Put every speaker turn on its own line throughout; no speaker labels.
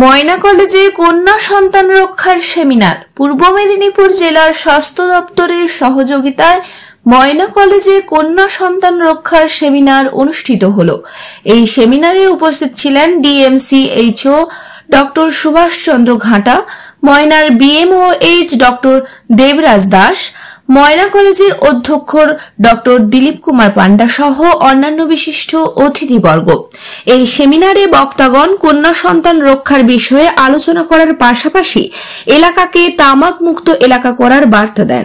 ময়না কলেজে কন্যা সন্তান রক্ষার সেমিনার। পূর্ব মেদিনীপুর জেলার স্বাস্থ্য দপ্তরের সহযোগিতায় ময়না কলেজে কন্যা সন্তান রক্ষার সেমিনার অনুষ্ঠিত হলো। এই সেমিনারে উপস্থিত ছিলেন ডিএমসিএইচও ডক্টর সুভাষ চন্দ্র ঘাটা, ময়নার বিএমওএইচ ডক্টর দেবরাজ দাস, ময়না কলেজের অধ্যক্ষ ডক্টর দিলীপ কুমার পান্ডা সহ অন্যান্য বিশিষ্ট অতিথিবর্গ। এই সেমিনারে বক্তাগণ কন্যা সন্তান রক্ষার বিষয়ে আলোচনা করার পাশাপাশি এলাকাকে তামাক মুক্ত এলাকা করার বার্তা দেন।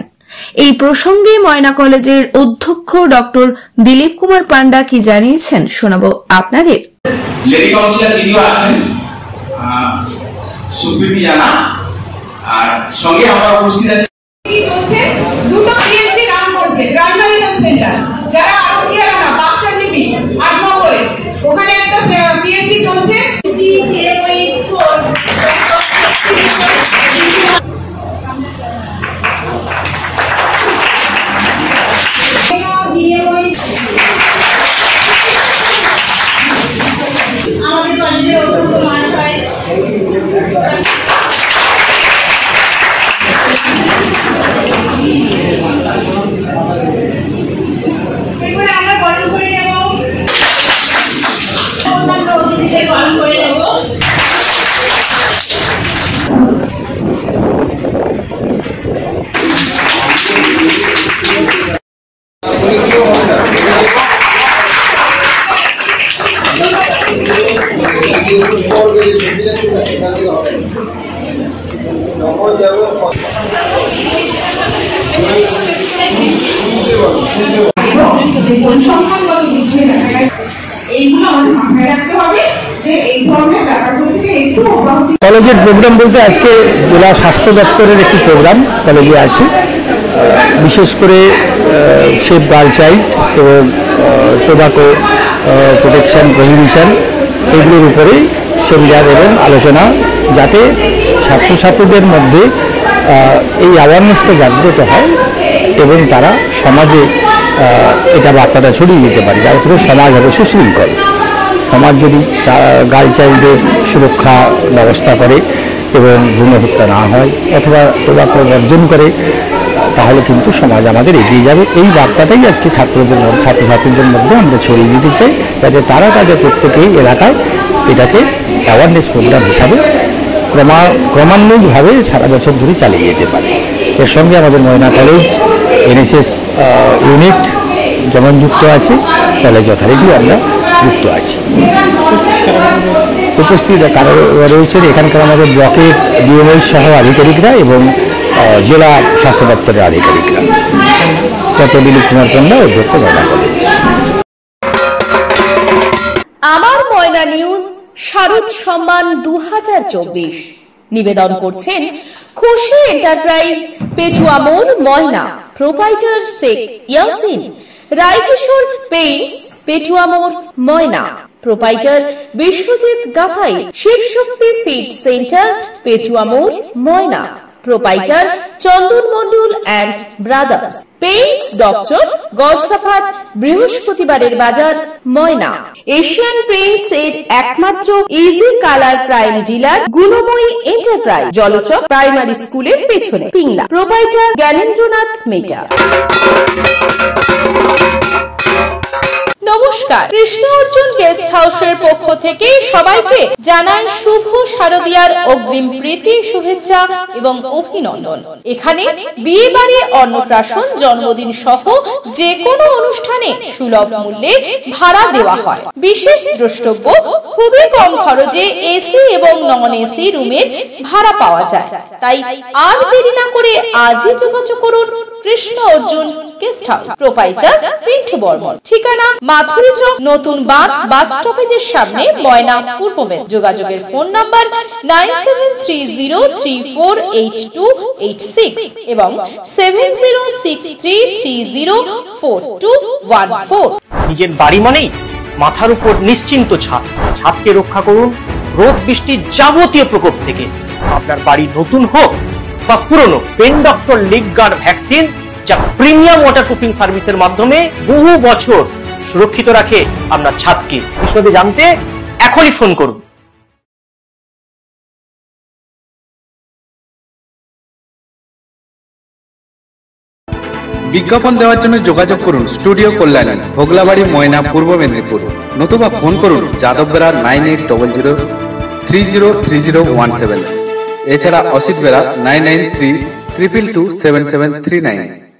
এই প্রসঙ্গে ময়না কলেজের অধ্যক্ষ ডক্টর দিলীপ কুমার পান্ডা কি জানিয়েছেন শোনাবো আপনাদের।
লেডি কাউন্সিলর দিদিও আছেন, সুপ্রীতি জানা, আর সঙ্গে আমরা উপস্থিত আছি।
দুটো পিএসসি নাম করছে প্রাইমারি হেলথ সেন্টার, যারা আরোগ্যরা না বাচ্চা জিবি 8 নম্বরে, ওখানে একটা পিএসসি চলছে। আমাদের কলেজের অত্যন্ত মান হয়। আমরা গঠন করে নেব, অন্যান্য অতিথিদের গঠন করে নেব।
কলেজের প্রোগ্রাম বলতে আজকে জেলা স্বাস্থ্য দপ্তরের একটি প্রোগ্রাম কলেজে আছে, বিশেষ করে সেফ গার্ল চাইল্ড এবং টোবাকো প্রোটেকশন প্রহিবিশন এগুলোর উপরে সেমিনার এবং আলোচনা, যাতে ছাত্রছাত্রীদের মধ্যে এই অ্যাওয়ারনেসটা জাগ্রত হয় এবং তারা সমাজে এটা বার্তাটা ছড়িয়ে দিতে পারে, যার ফলে সমাজ হবে সুশৃঙ্খল। সমাজ যদি গার্ল চাইল্ডদের সুরক্ষা ব্যবস্থা করে এবং ভ্রূণ হত্যা না হয় অথবা টোবাকো বর্জন করে, তাহলে কিন্তু সমাজ আমাদের এগিয়ে যাবে। এই বার্তাটাই আজকে ছাত্রছাত্রীদের মধ্যে আমরা ছড়িয়ে দিতে চাই, যাতে তারা তাদের প্রত্যেকেই এলাকায় এটাকে অ্যাওয়ারনেস প্রোগ্রাম হিসাবে ক্রমান্বয়ভাবে সারা বছর ধরে চালিয়ে যেতে পারে। এর সঙ্গে আমাদের ময়না কলেজ এনএসএস ইউনিট যেমন যুক্ত আছে, কলেজ অথরিটিও আমরা যুক্ত আছি। উপস্থিত রয়েছেন এখানকার আমাদের ব্লকের বিএমও সহ আধিকারিকরা এবং জেলা স্বাস্থ্য দপ্তরের আধিকারিকরা। ডক্টর দিলীপ কুমার পান্ডা, অধ্যক্ষ ময়না কলেজ।
আমার ময়না নিউজ শারদ সম্মান 2024 নিবেদন করছেন খুশি এন্টারপ্রাইজ, পেটুয়া মোড়, ময়না। প্রোপাইটার শেখ ইয়াসিন। রায়কিশোর পেইন্টস, পেটুয়া মোড়, Moyna. Proprietor Biswajit Gathai. Shibshakti feed centre, Petua মোড়, Moyna. Proprietor Chandan Mondal and brothers. Paints doctor, Garhsafat, বৃহস্পতিবারের বাজার, ময়না। এশিয়ান পেইন্টস এর একমাত্র easy colour prime dealer Gunmoyee enterprise, Jalchak primary স্কুলের পেছনে, পিংলা। প্রোপাইটার জ্ঞানেন্দ্রনাথ মেটা। নমস্কার, কৃষ্ণ অর্জুন গেস্ট হাউসের পক্ষ থেকে সবাইকে জানাই শুভ শারদীয়ার অগ্রিম প্রীতি, শুভেচ্ছা এবং অভিনন্দন। এখানে বিয়ে বাড়ি, অন্নপ্রাশন, জন্মদিন সহ যে কোনো অনুষ্ঠানে সুলভ মূল্যে ভাড়া দেওয়া হয়। বিশেষ দ্রষ্টব্য, খুবই কম খরচে এসি এবং নন এসি রুমের ভাড়া পাওয়া যায়। তাই আর দেরি না করে আজই যোগাযোগ করুন Krishna Arjun guest house, proprietor Pintu Barman. ঠিকানা মাথুরি চক, নতুন বাস স্টপেজের সামনে, ময়না, পূর্ব মেদিনীপুর। যোগাযোগের ফোন নাম্বার 9730348286 এবং 7063304214।
নিজের বাড়ি মানেই মাথার উপর নিশ্চিন্ত ছাদ। ছাদকে রক্ষা করুন রোদ বৃষ্টির যাবতীয় প্রকোপ থেকে। আপনার বাড়ি নতুন হোক বা পুরনো, pen doctor leak guard vaccine, যা প্রিমিয়াম ওয়াটারপ্রুফিং সার্ভিসের মাধ্যমে বহু বছর সুরক্ষিত রাখে আপনার ছাদকে। বিশদে জানতে এখনই ফোন করুন।
বিজ্ঞাপন দেওয়ার জন্য যোগাযোগ করুন স্টুডিও কল্যাণী, ভোগলাবাড়ি, ময়না, পূর্ব মেদিনীপুর। নতুবা ফোন করুন যাদববেড়া 9800303017। এছাড়া অসিত বেড়া 9932227739।